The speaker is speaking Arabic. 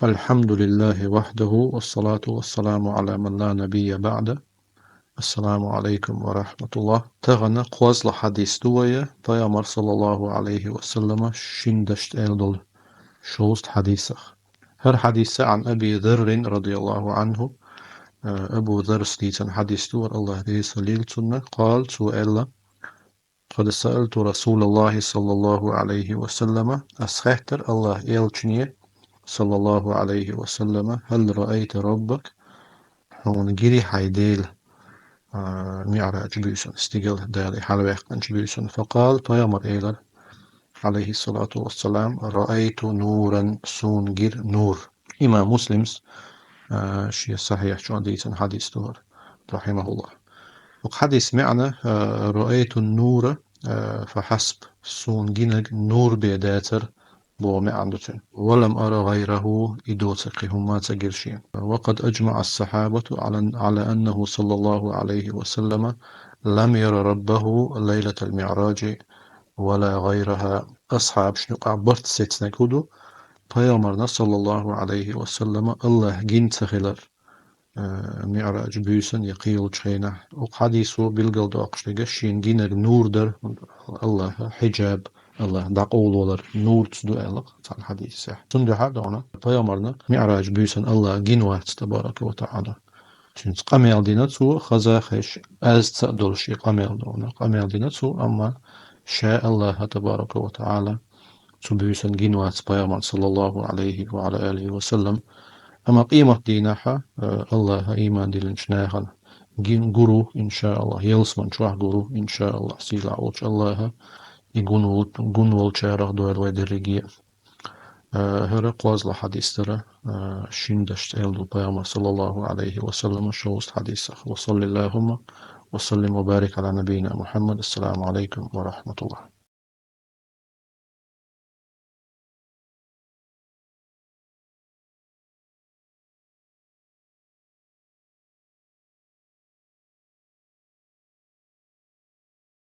الحمد لله وحده والصلاة والسلام على من لا نبي بعده. السلام عليكم ورحمة الله. تغنى قوز لحديث دوية بيامر صلى الله عليه وسلم شندشت إلدل شوست حديثة. هر حديثة عن أبي ذر رضي الله عنه. أبو ذر سليتن حديث دور الله دي سليل قال سؤال: قد سألت رسول الله صلى الله عليه وسلم أسخهتر الله إلتنيه صلى الله عليه وسلم: هل رأيت ربك؟ هون جري حيديل معراج بيسن استيقل دالي حلوة بيسن. فقال بيامر إيلر عليه الصلاة والسلام: رأيت نورا سونجر نور. إمام مسلم شيء صحيح شو ديسن حديث دور رحمه الله. وحديث معنى رأيت النور فحسب سونجينج نور بيداتر بو معندتن ولم أرى غيره إدوتقهم ما تقرشين. وقد أجمع الصحابة على أنه صلى الله عليه وسلم لم ير ربه ليلة المعراج ولا غيرها. أصحاب شنو عبرت ستنا كدو بيامرنا صلى الله عليه وسلم الله جنت خلر معراج بيسن يقيل تشينا. وحديثه بالقلد أقشتغ شين جينر نور در الله حجاب الله دقول ولر نور تسدو ألق تعال الحديث صح تندو حدونا بيامرنا معراج بيسن الله جنوات تبارك وتعالى. شين قميل دينتو خزاخش از تأدل شي قميل دونا قميل دينتو أما شاء الله تبارك وتعالى تبيسن جنوات بيامر صلى الله عليه وعلى آله وسلم. أما قيمة دينها الله إيمان دلنشناها جين جرو إن شاء الله يلسمن شوح جرو إن شاء الله سيلا أوش الله يجون شارع دوال ويدرجية. هر قواز لحديث ترى شندشت إلدو بيامر صلى الله عليه وسلم شوست حديثه. وصل اللهم وسلم وبارك على نبينا محمد. السلام عليكم ورحمة الله.